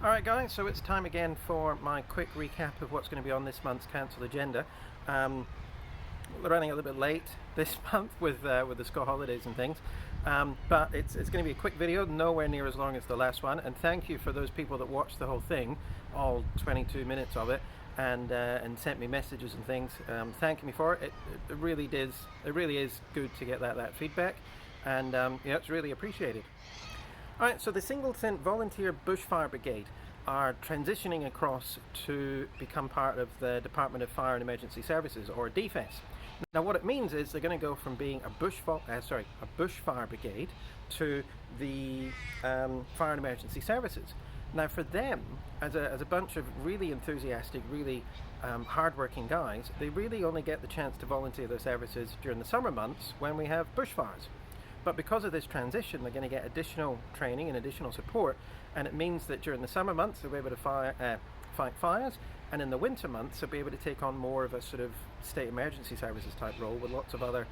Alright guys, so it's time again for my quick recap of what's going to be on this month's council agenda. We're running a little bit late this month with the school holidays and things, but it's going to be a quick video, nowhere near as long as the last one, and thank you for those people that watched the whole thing, all 22 minutes of it, and sent me messages and things thanking me for it. It really is good to get that feedback, and it's really appreciated. Alright, so the Singleton Volunteer Bushfire Brigade are transitioning across to become part of the Department of Fire and Emergency Services, or DFES. Now what it means is they're going to go from being a bushfire brigade to the Fire and Emergency Services. Now for them, as a bunch of really enthusiastic, really hard-working guys, they really only get the chance to volunteer their services during the summer months when we have bushfires. But because of this transition, they're going to get additional training and additional support, and it means that during the summer months they'll be able to fight fires, and in the winter months they'll be able to take on more of a sort of state emergency services type role with lots of other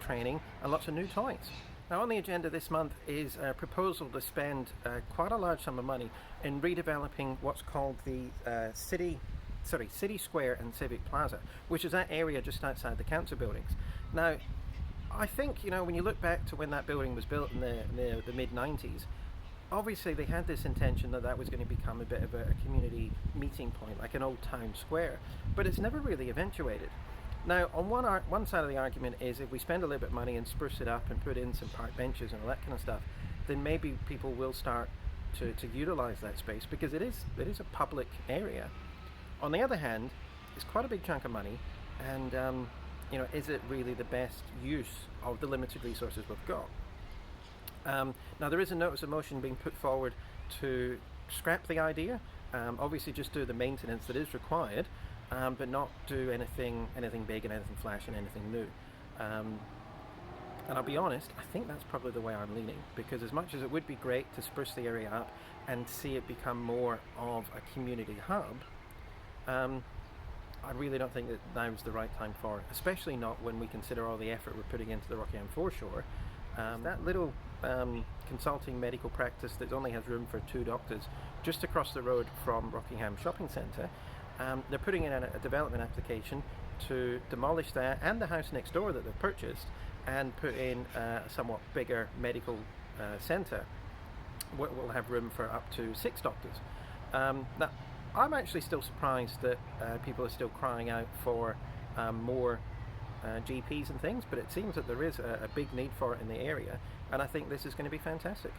training and lots of new toys. Now on the agenda this month is a proposal to spend quite a large sum of money in redeveloping what's called the City Square and Civic Plaza, which is that area just outside the council buildings. Now I think, when you look back to when that building was built in the mid-90s, obviously they had this intention that was going to become a bit of a community meeting point, like an old town square, but it's never really eventuated. Now, on one side of the argument is if we spend a little bit of money and spruce it up and put in some park benches and all that kind of stuff, then maybe people will start to utilise that space, because it is a public area. On the other hand, it's quite a big chunk of money, and is it really the best use of the limited resources we've got? Now there is a notice of motion being put forward to scrap the idea, obviously just do the maintenance that is required, but not do anything big and anything flash and anything new. And I'll be honest, I think that's probably the way I'm leaning, because as much as it would be great to spruce the area up and see it become more of a community hub, I really don't think that now's the right time for it, especially not when we consider all the effort we're putting into the Rockingham foreshore. That little consulting medical practice that only has room for 2 doctors just across the road from Rockingham Shopping Centre, they're putting in a development application to demolish that and the house next door that they've purchased and put in a somewhat bigger medical centre. We'll have room for up to 6 doctors. Now, I'm actually still surprised that people are still crying out for more GPs and things, but it seems that there is a big need for it in the area, and I think this is going to be fantastic.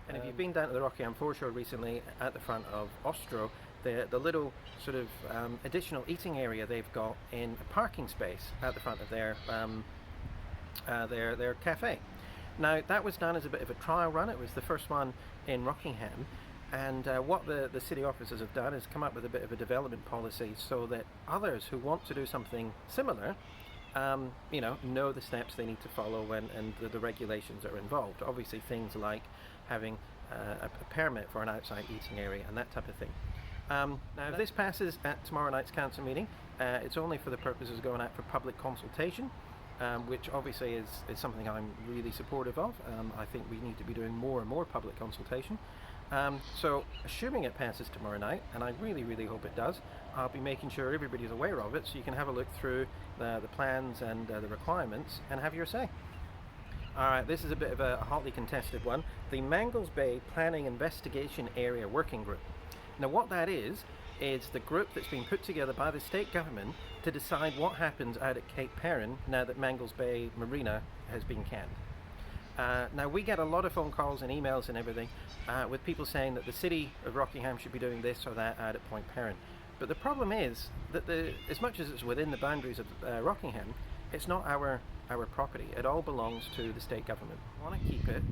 And if you've been down to the Rockingham foreshore recently, at the front of Ostro, the little sort of additional eating area they've got in a parking space at the front of their cafe. Now that was done as a bit of a trial run. It was the first one in Rockingham. And what the city officers have done is come up with a bit of a development policy so that others who want to do something similar, know the steps they need to follow and the regulations that are involved. Obviously things like having a permit for an outside eating area and that type of thing. Now if this passes at tomorrow night's council meeting, it's only for the purposes of going out for public consultation, which obviously is something I'm really supportive of. I think we need to be doing more and more public consultation. So assuming it passes tomorrow night, and I really hope it does, I'll be making sure everybody's aware of it so you can have a look through the plans and the requirements and have your say. Alright, this is a bit of a hotly contested one. The Mangles Bay Planning Investigation Area Working Group. Now what that is the group that's been put together by the state government to decide what happens out at Cape Perrin now that Mangles Bay Marina has been canned. Now we get a lot of phone calls and emails and everything with people saying that the city of Rockingham should be doing this or that out at Point Perrin. But the problem is that as much as it's within the boundaries of Rockingham, it's not our property. It all belongs to the state government. We want to keep it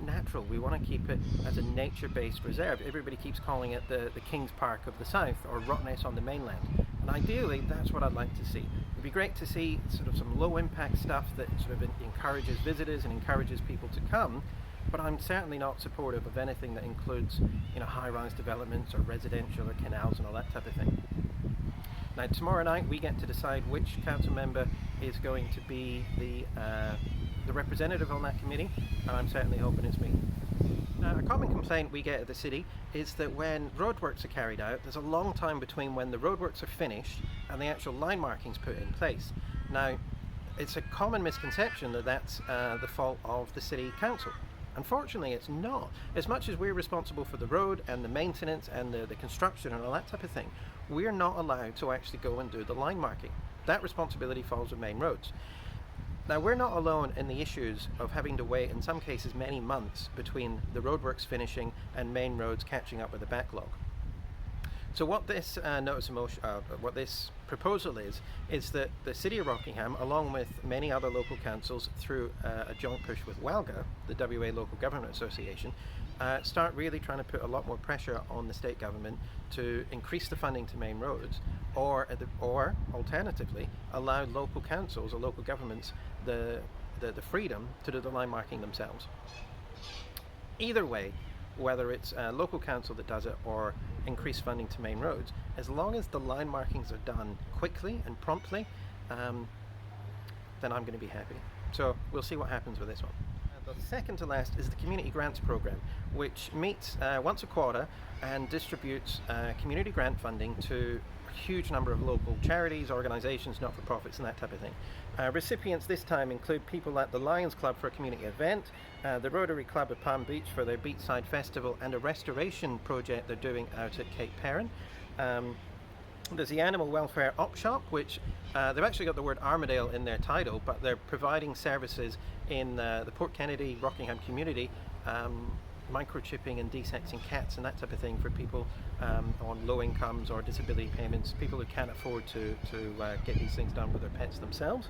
natural. We want to keep it as a nature-based reserve. Everybody keeps calling it the King's Park of the South or Rottnest on the mainland. And ideally, that's what I'd like to see. It'd be great to see sort of some low-impact stuff that sort of encourages visitors and encourages people to come. But I'm certainly not supportive of anything that includes, high-rise developments or residential or canals and all that type of thing. Now tomorrow night we get to decide which council member is going to be the representative on that committee, and I'm certainly hoping it's me. Now, a common complaint we get at the city is that when roadworks are carried out, there's a long time between when the roadworks are finished and the actual line markings put in place. Now, it's a common misconception that that's the fault of the city council. Unfortunately, it's not. As much as we're responsible for the road and the maintenance and the construction and all that type of thing, we're not allowed to actually go and do the line marking. That responsibility falls on main roads. Now, we're not alone in the issues of having to wait, in some cases, many months between the roadworks finishing and main roads catching up with the backlog. So what this what this proposal is that the City of Rockingham, along with many other local councils, through a joint push with WALGA, the WA Local Government Association, start really trying to put a lot more pressure on the state government to increase the funding to main roads, or alternatively allow local councils or local governments the freedom to do the line marking themselves. Either way, whether it's a local council that does it or increased funding to main roads, as long as the line markings are done quickly and promptly, then I'm going to be happy. So we'll see what happens with this one. The second to last is the Community Grants Programme, which meets once a quarter and distributes community grant funding to a huge number of local charities, organisations, not-for-profits and that type of thing. Recipients this time include people like the Lions Club for a community event, the Rotary Club of Palm Beach for their Beachside Festival, and a restoration project they're doing out at Cape Perrin. There's the Animal Welfare Op Shop, which they've actually got the word Armadale in their title, but they're providing services in the Port Kennedy, Rockingham community, microchipping and desexing cats and that type of thing for people on low incomes or disability payments, people who can't afford to get these things done with their pets themselves.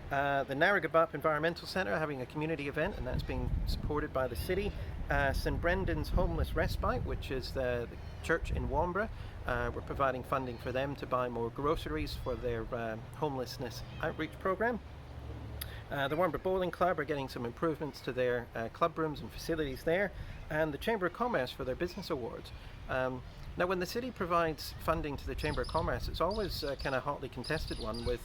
The Narragabup Environmental Centre having a community event, and that's being supported by the city. St Brendan's Homeless Respite, which is the church in Wambra. We're providing funding for them to buy more groceries for their homelessness outreach programme. The Wambra Bowling Club are getting some improvements to their club rooms and facilities there, and the Chamber of Commerce for their business awards. Now, when the city provides funding to the Chamber of Commerce, it's always a kind of hotly contested one, with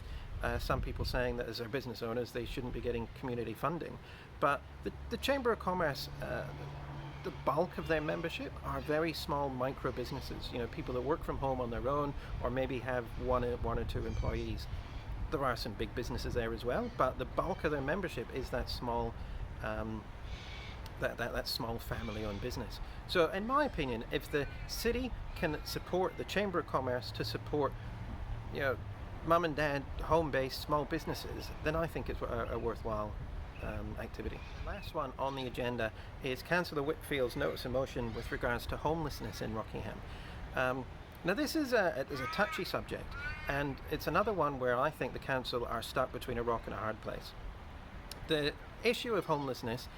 some people saying that as their business owners they shouldn't be getting community funding. But the Chamber of Commerce, the bulk of their membership are very small micro businesses, you know, people that work from home on their own or maybe have one or two employees. There are some big businesses there as well, but the bulk of their membership is that small that small family-owned business. So in my opinion, if the city can support the Chamber of Commerce to support, you know, mum and dad home-based small businesses, then I think it's a worthwhile activity. The last one on the agenda is Councillor Whitfield's notice of motion with regards to homelessness in Rockingham. Now this is a touchy subject, and it's another one where I think the council are stuck between a rock and a hard place. The issue of homelessness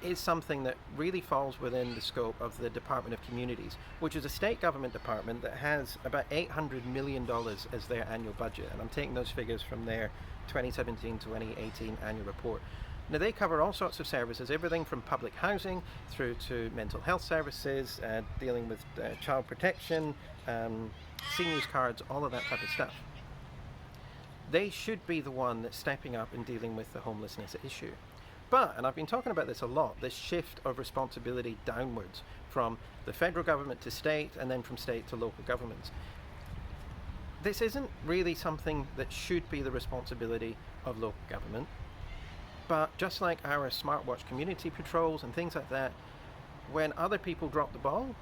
is something that really falls within the scope of the Department of Communities, which is a state government department that has about $800 million as their annual budget, and I'm taking those figures from their 2017-2018 annual report. Now they cover all sorts of services, everything from public housing through to mental health services, dealing with child protection, seniors cards, all of that type of stuff. They should be the one that's stepping up and dealing with the homelessness issue. But, and I've been talking about this a lot, this shift of responsibility downwards from the federal government to state and then from state to local governments. This isn't really something that should be the responsibility of local government. But just like our smartwatch community patrols and things like that, when other people drop the ball,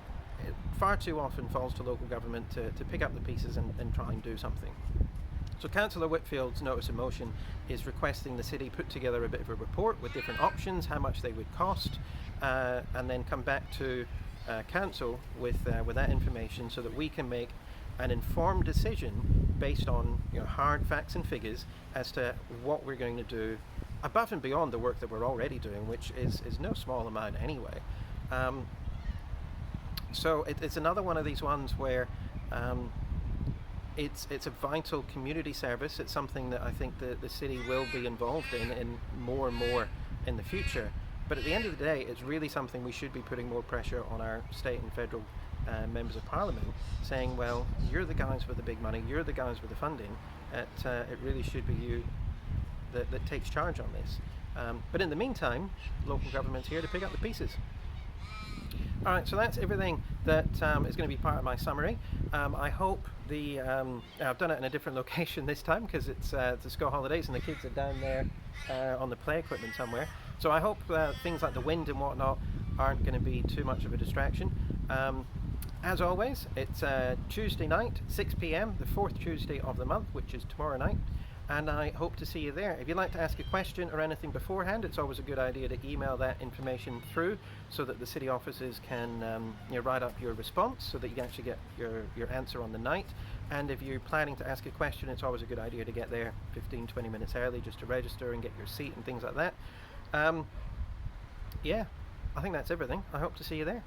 it far too often falls to local government to pick up the pieces and try and do something. So Councillor Whitfield's notice of motion is requesting the city put together a bit of a report with different options, how much they would cost, and then come back to council with that information so that we can make an informed decision based on, you know, hard facts and figures as to what we're going to do above and beyond the work that we're already doing, which is no small amount anyway. So it's another one of these ones where it's a vital community service. It's something that I think the city will be involved in more and more in the future. But at the end of the day, it's really something we should be putting more pressure on our state and federal members of parliament, saying, well, you're the guys with the big money, you're the guys with the funding, it really should be you that takes charge on this. But in the meantime, local government's here to pick up the pieces. Alright, so that's everything that is going to be part of my summary. I hope I've done it in a different location this time because it's the school holidays and the kids are down there on the play equipment somewhere. So I hope things like the wind and whatnot aren't going to be too much of a distraction. As always, it's Tuesday night, 6 p.m, the fourth Tuesday of the month, which is tomorrow night. And I hope to see you there. If you'd like to ask a question or anything beforehand, it's always a good idea to email that information through so that the city offices can write up your response so that you can actually get your answer on the night. And if you're planning to ask a question, it's always a good idea to get there 15-20 minutes early just to register and get your seat and things like that. Yeah, I think that's everything. I hope to see you there.